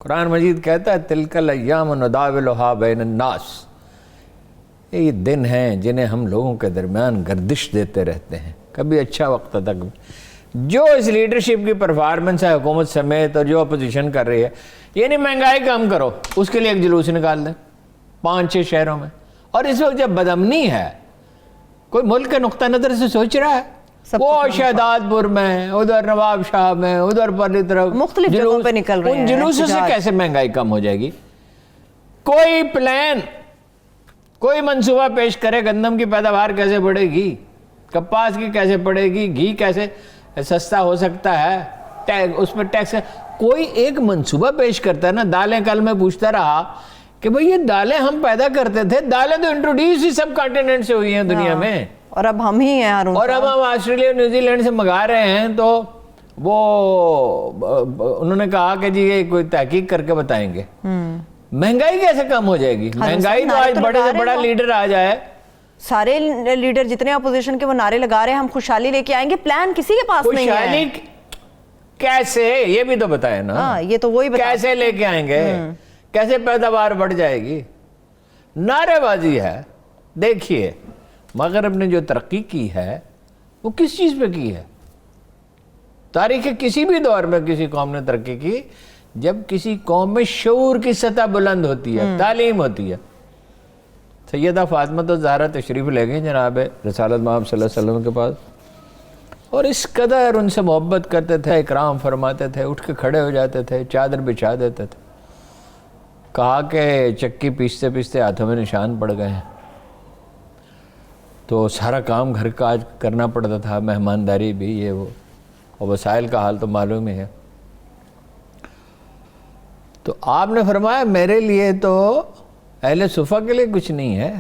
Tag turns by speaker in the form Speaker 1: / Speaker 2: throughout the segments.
Speaker 1: قرآن مجید کہتا ہے تلک الایام نداولھا بین الناس، یہ دن ہیں جنہیں ہم لوگوں کے درمیان گردش دیتے رہتے ہیں، کبھی اچھا وقت تھا کبھی۔ جو اس لیڈرشپ کی پرفارمنس ہے حکومت سمیت اور جو اپوزیشن کر رہی ہے، یعنی مہنگائی کم کرو، اس کے لیے ایک جلوس نکال دیں 5-6 شہروں میں۔ اور اس وقت جب بدامنی ہے، کوئی ملک کے نقطہ نظر سے سوچ رہا ہے، وہ شہداد پور میں، ادھر نواب شاہ میں، ادھر پرلی طرف
Speaker 2: مختلف جگہوں پہ نکل رہے ہیں،
Speaker 1: ان جلوسوں سے کیسے مہنگائی کم ہو جائے گی؟ کوئی پلان، کوئی منصوبہ پیش کرے، گندم کی پیداوار کیسے بڑھے گی، کپاس کی کیسے بڑھے گی، گھی کیسے سستا ہو سکتا ہے، اس پہ ٹیکس، کوئی ایک منصوبہ پیش کرتا ہے نا۔ دالیں، کل میں پوچھتا رہا کہ بھئی یہ دالیں ہم پیدا کرتے تھے، دالیں تو انٹروڈیوس ہی سب کانٹیننٹ سے ہوئی ہیں دنیا میں،
Speaker 2: اور اب ہم ہی ہیں
Speaker 1: اور اب ہم آسٹریلیا نیوزی لینڈ سے منگا رہے ہیں۔ تو وہ انہوں نے کہا کہ جی یہ کوئی تحقیق کر کے بتائیں گے۔ مہنگائی کیسے کم ہو جائے گی؟ مہنگائی تو آج بڑے سے بڑا لیڈر آ جائے،
Speaker 2: سارے لیڈر جتنے اپوزیشن کے وہ نعرے لگا رہے ہیں ہم خوشحالی لے کے آئیں گے، پلان کسی کے پاس نہیں ہے۔
Speaker 1: خوشحالی کیسے، یہ بھی تو بتائے نا۔
Speaker 2: ہاں یہ تو وہی بتا،
Speaker 1: کیسے لے کے آئیں گے، کیسے پیداوار بڑھ جائے گی؟ نعرے بازی ہے۔ دیکھیے مغرب نے جو ترقی کی ہے وہ کس چیز پہ کی ہے؟ تاریخ کسی بھی دور میں کسی قوم نے ترقی کی جب کسی قوم میں شعور کی سطح بلند ہوتی ہے، تعلیم ہوتی ہے۔ سیدہ فاطمہ الزہرا تشریف لے گئے جناب رسالت محمد صلی اللہ علیہ وسلم کے پاس، اور اس قدر ان سے محبت کرتے تھے، اکرام فرماتے تھے، اٹھ کے کھڑے ہو جاتے تھے، چادر بچھا دیتے تھے۔ کہا کہ چکی پیستے پیستے ہاتھوں میں نشان پڑ گئے ہیں، تو سارا کام گھر کا آج کرنا پڑتا تھا، مہمانداری بھی، یہ وہ، اور وسائل کا حال تو معلوم ہی ہے۔ تو آپ نے فرمایا میرے لیے تو اہل صفہ کے لیے کچھ نہیں ہے،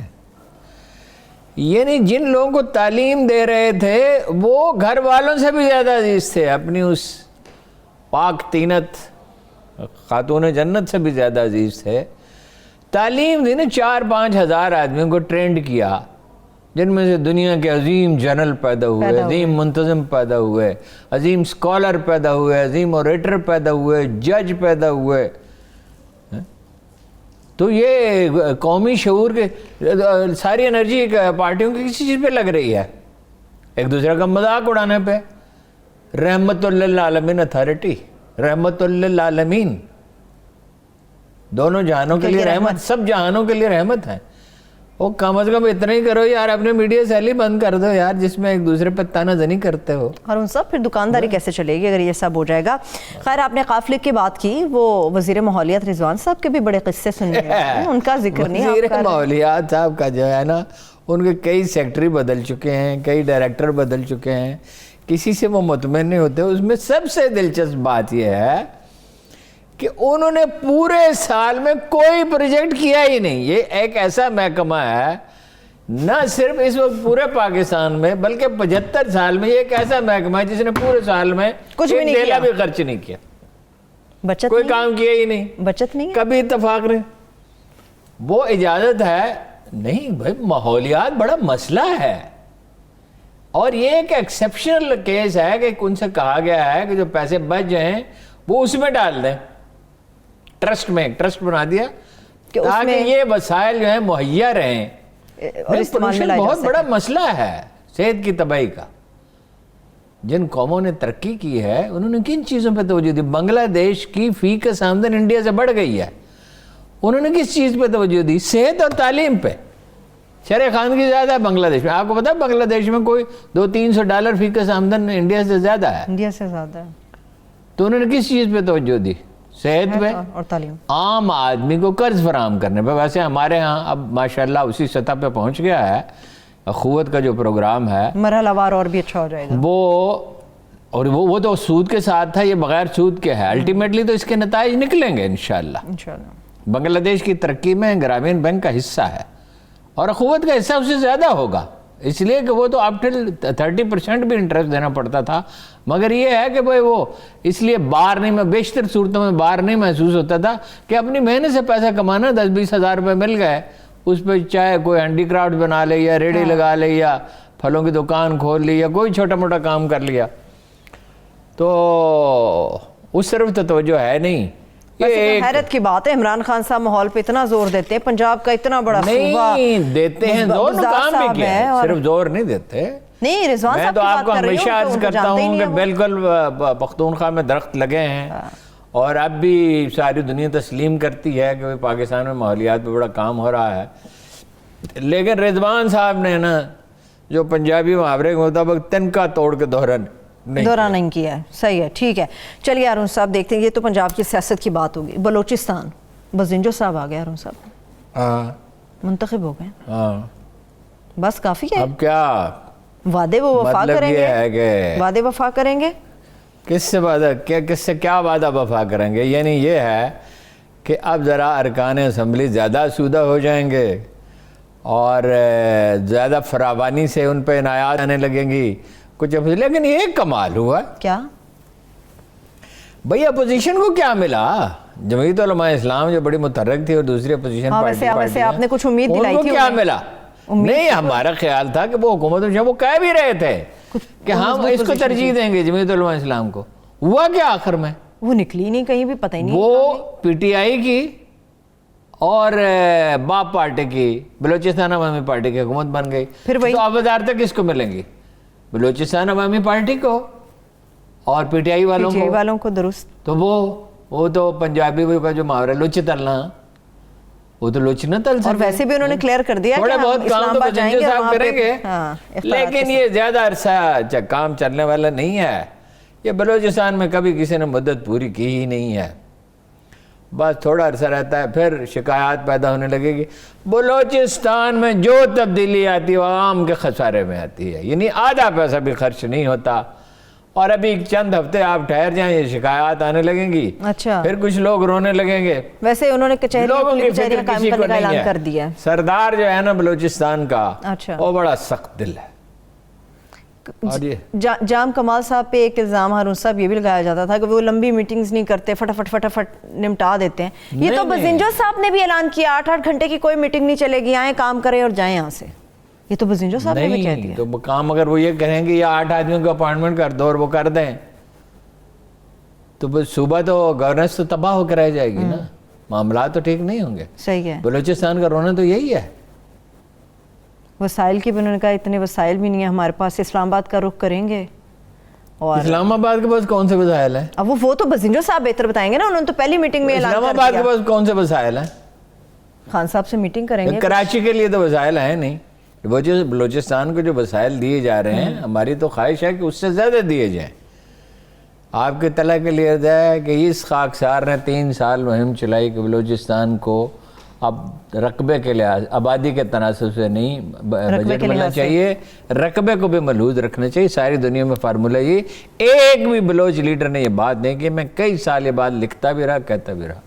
Speaker 1: یعنی جن لوگوں کو تعلیم دے رہے تھے وہ گھر والوں سے بھی زیادہ عزیز تھے، اپنی اس پاک تینت خاتون جنت سے بھی زیادہ عزیز تھے۔ تعلیم دی نا، 4-5 ہزار آدمیوں کو ٹرینڈ کیا، جن میں سے دنیا کے عظیم جنرل پیدا ہوئے، عظیم منتظم پیدا ہوئے، عظیم سکولر پیدا ہوئے، عظیم اوریٹر پیدا ہوئے، جج پیدا ہوئے۔ تو یہ قومی شعور کے ساری انرجی پارٹیوں کی کسی چیز پہ لگ رہی ہے، ایک دوسرے کا مذاق اڑانے پہ۔ رحمت للعالمین اتھارٹی، رحمت للعالمین، دونوں جہانوں کے لیے رحمت، سب جہانوں کے لیے رحمت ہے۔ وہ کم از کم اتنا ہی کرو یار، اپنے میڈیا سیل ہی بند کر دو یار، جس میں ایک دوسرے پہ تانا زنی کرتے ہو۔
Speaker 2: اور ان سب پھر دکانداری کیسے چلے گی اگر یہ سب ہو جائے گا؟ خیر، آپ نے قافلے کی بات کی، وہ وزیر ماحولیات رضوان صاحب کے بھی بڑے قصے سننے ہیں، ان کا ذکر نہیں۔
Speaker 1: وزیر ماحولیات صاحب کا جو ہے نا، ان کے کئی سیکٹری بدل چکے ہیں، کئی ڈائریکٹر بدل چکے ہیں، کسی سے وہ مطمئن نہیں ہوتے۔ اس میں سب سے دلچسپ بات یہ ہے کہ انہوں نے پورے سال میں کوئی پروجیکٹ کیا ہی نہیں۔ یہ ایک ایسا محکمہ ہے، نہ صرف اس وقت پورے پاکستان میں بلکہ 75 سال میں یہ ایک ایسا محکمہ ہے جس نے پورے سال میں
Speaker 2: کچھ بھی نہیں
Speaker 1: ایک
Speaker 2: کیا،
Speaker 1: بھی خرچ نہیں کیا،
Speaker 2: بچت
Speaker 1: کوئی
Speaker 2: نہیں،
Speaker 1: کام کیا ہی نہیں،
Speaker 2: بچت نہیں،
Speaker 1: کبھی اتفاق نہیں۔ وہ اجازت ہے نہیں بھائی، ماحولیات بڑا مسئلہ ہے، اور یہ ایک ایکسیپشنل کیس ہے کہ ان سے کہا گیا ہے کہ جو پیسے بچ جائیں وہ اس میں ڈال دیں، ٹرسٹ میں، ایک ٹرسٹ بنا دیا تاکہ یہ وسائل جو ہیں مہیا رہیں۔
Speaker 2: اور استعمال میں لایا جا
Speaker 1: بہت
Speaker 2: سکے۔
Speaker 1: بڑا مسئلہ ہے صحت کی تباہی کا۔ جن قوموں نے ترقی کی ہے انہوں نے کن چیزوں پہ توجہ دی؟ بنگلہ دیش کی فی کس آمدن انڈیا سے بڑھ گئی ہے، انہوں نے کس چیز پہ توجہ دی؟ صحت اور تعلیم پہ۔ شرح خواندگی زیادہ ہے بنگلہ دیش میں، آپ کو پتا ہے بنگلہ دیش میں کوئی $200-300 فی کس آمدن انڈیا سے زیادہ ہے،
Speaker 2: انڈیا سے زیادہ ہے۔
Speaker 1: تو انہوں نے کس چیز پہ توجہ دی؟ صحت پہ
Speaker 2: اور تعلیم، عام
Speaker 1: عام آدمی کو قرض فراہم کرنے پہ۔ ویسے ہمارے ہاں اب ماشاءاللہ اسی سطح پہ پہنچ گیا ہے، اخوت کا جو پروگرام ہے
Speaker 2: مرحلہ وار اور بھی اچھا ہو جائے گا
Speaker 1: وہ تو سود کے ساتھ تھا، یہ بغیر سود کے ہے۔ الٹیمیٹلی تو اس کے نتائج نکلیں گے انشاءاللہ۔ بنگلہ دیش کی ترقی میں گرامین بینک کا حصہ ہے، اور اخوت کا حصہ اس سے زیادہ ہوگا، اس لیے کہ وہ تو اپ ٹل 30% بھی انٹرسٹ دینا پڑتا تھا۔ مگر یہ ہے کہ بھائی وہ اس لیے بار نہیں، میں بیشتر صورتوں میں بار نہیں محسوس ہوتا تھا کہ اپنی محنت سے پیسہ کمانا، 10-20 ہزار روپے مل گئے، اس پہ چاہے کوئی ہینڈی کرافٹ بنا لے یا ریڑھی لگا لے یا پھلوں کی دکان کھول لی یا کوئی چھوٹا موٹا کام کر لیا، تو اس طرف تو توجہ ہے نہیں۔ یہ
Speaker 2: حیرت کی بات ہے عمران خان صاحب ماحول پہ اتنا زور دیتے ہیں، پنجاب کا اتنا بڑا صوبہ
Speaker 1: نہیں دیتے ہیں زور، کام بھی کیا ہے، صرف زور نہیں دیتے۔
Speaker 2: نہیں رضوان
Speaker 1: میں
Speaker 2: صاحب
Speaker 1: تو
Speaker 2: کی
Speaker 1: آپ
Speaker 2: بات
Speaker 1: کو
Speaker 2: کر رہی
Speaker 1: ہمیشہ
Speaker 2: ہوں،
Speaker 1: عرض
Speaker 2: تو
Speaker 1: کرتا
Speaker 2: جانتے ہی
Speaker 1: ہوں
Speaker 2: نہیں
Speaker 1: کہ
Speaker 2: ہیں وہ۔
Speaker 1: بالکل پختونخوا میں درخت لگے ہیں، اور اب بھی ساری دنیا تسلیم کرتی ہے کہ پاکستان میں ماحولیات پہ بڑا کام ہو رہا ہے، لیکن رضوان صاحب نے نا جو پنجابی محاورے کے مطابق تنکا توڑ کے دورہ
Speaker 2: نہیں کیا ہے۔ صحیح ہے، ٹھیک ہے، چلیے ہارون صاحب دیکھتے ہیں، یہ تو پنجاب کی سیاست کی بات ہوگی۔ بلوچستان بزنجو صاحب آ گئے، ہارون صاحب منتخب ہو گئے، بس کافی ہے؟
Speaker 1: اب کیا
Speaker 2: وعدے وہ وفا
Speaker 1: مطلب
Speaker 2: کریں
Speaker 1: یہ
Speaker 2: گے؟
Speaker 1: ہے کہ
Speaker 2: وعدے وفا کریں گے؟
Speaker 1: کس سے کیا وعدہ وفا کریں گے؟ یعنی یہ ہے کہ اب ذرا ارکان اسمبلی زیادہ آسودہ ہو جائیں گے اور زیادہ فراوانی سے ان پہ عنایات آنے لگیں گی کچھ، لیکن یہ ایک کمال ہوا
Speaker 2: کیا
Speaker 1: بھئی اپوزیشن کو کیا ملا؟ جمعیت علماء اسلام جو بڑی متحرک تھی اور دوسری اپوزیشن
Speaker 2: ویسے آپ نے کچھ امید دلائی
Speaker 1: ان
Speaker 2: تھی
Speaker 1: کو کیا ملا؟ نہیں، ہمارا خیال تھا کہ وہ حکومت میں وہ کہہ بھی رہے تھے کہ ہم اس کو ترجیح دیں گے جمعیت علماء اسلام کو، ہوا کیا آخر میں؟
Speaker 2: وہ نکلی نہیں کہیں بھی، پتہ ہی نہیں۔
Speaker 1: وہ پی ٹی آئی کی اور باپ پارٹی کی، بلوچستان عوامی پارٹی کی حکومت بن گئی،
Speaker 2: پھر وہی
Speaker 1: تو اب وزارتیں کس کو ملیں گی؟ بلوچستان عوامی پارٹی کو اور پی ٹی آئی والوں
Speaker 2: کو۔ درست،
Speaker 1: تو وہ تو پنجابی کا جو محاورہ لچ تلنا، وہ تو لچ نہ تل سکے،
Speaker 2: اور ویسے بھی انہوں نے کلیئر کر دیا
Speaker 1: تھوڑے بہت کام تو بزنجو صاحب کریں گے، لیکن یہ زیادہ عرصہ کام چلنے والا نہیں ہے۔ یہ بلوچستان میں کبھی کسی نے مدت پوری کی ہی نہیں ہے، بس تھوڑا عرصہ رہتا ہے پھر شکایات پیدا ہونے لگے گی۔ بلوچستان میں جو تبدیلی آتی ہے وہ عوام کے خسارے میں آتی ہے، یعنی آدھا پیسہ بھی خرچ نہیں ہوتا، اور ابھی چند ہفتے آپ ٹھہر جائیں یہ شکایات آنے لگیں گی،
Speaker 2: اچھا
Speaker 1: پھر کچھ لوگ رونے لگیں گے۔
Speaker 2: ویسے انہوں نے
Speaker 1: لوگوں کی فکر
Speaker 2: کچہریاں قائم
Speaker 1: کسی کو
Speaker 2: کرنے کا
Speaker 1: نہیں
Speaker 2: اعلان کر
Speaker 1: ہے۔
Speaker 2: دیا ہے۔
Speaker 1: سردار جو ہے نا بلوچستان کا،
Speaker 2: اچھا،
Speaker 1: وہ بڑا سخت دل ہے۔ اور یہ
Speaker 2: جام کمال صاحب پہ ایک الزام ہارون صاحب یہ بھی لگایا جاتا تھا کہ وہ لمبی میٹنگز نہیں کرتے، فٹافٹ نمٹا دیتے ہیں۔ یہ تو بزنجو صاحب نے بھی اعلان کیا 8 گھنٹے کی کوئی میٹنگ نہیں چلے گی، آئیں کام کریں اور جائیں یہاں سے، یہ تو بزنجو صاحب نے بھی کہہ دیا۔
Speaker 1: تو کام اگر وہ یہ کہیں گے یا 8 آدمیوں کو اپائنٹمنٹ کر دو اور وہ کر دیں تو صوبہ تو گورننس تو تباہ ہو کے رہ جائے گی نا، معاملات تو ٹھیک نہیں ہوں گے۔
Speaker 2: صحیح ہے،
Speaker 1: بلوچستان کا رونا تو یہی ہے۔
Speaker 2: وسائل کی بھی انہوں نے کہا اتنے وسائل بھی نہیں ہیں ہمارے پاس، اسلام آباد کا رخ کریں گے۔ اور
Speaker 1: اسلام آباد کے پاس کون سے وسائل ہیں؟
Speaker 2: اب وہ تو بزنجو صاحب بہتر بتائیں گے نا، انہوں نے تو پہلی میٹنگ میں اعلان
Speaker 1: اسلام
Speaker 2: کر
Speaker 1: آباد
Speaker 2: دیا۔
Speaker 1: کے پاس کون سے وسائل ہیں؟
Speaker 2: خان صاحب سے میٹنگ کریں گے۔
Speaker 1: کراچی کے لیے تو وسائل ہیں نہیں، بلوچستان کو جو وسائل دیے جا رہے ہیں ہماری تو خواہش ہے کہ اس سے زیادہ دیے جائیں۔ آپ کے اطلاع کے لیے ہے کہ اس خاکسار نے 3 سال مہم چلائی کہ بلوچستان کو اب رقبے کے لحاظ آبادی کے تناسب سے نہیں بجٹ ملنا چاہیے، رقبے کو بھی ملحوظ رکھنا چاہیے۔ ساری دنیا میں فارمولہ یہ، ایک بھی بلوچ لیڈر نے یہ بات نہیں کہ میں کئی سال یہ بات لکھتا بھی رہا کہتا بھی رہا۔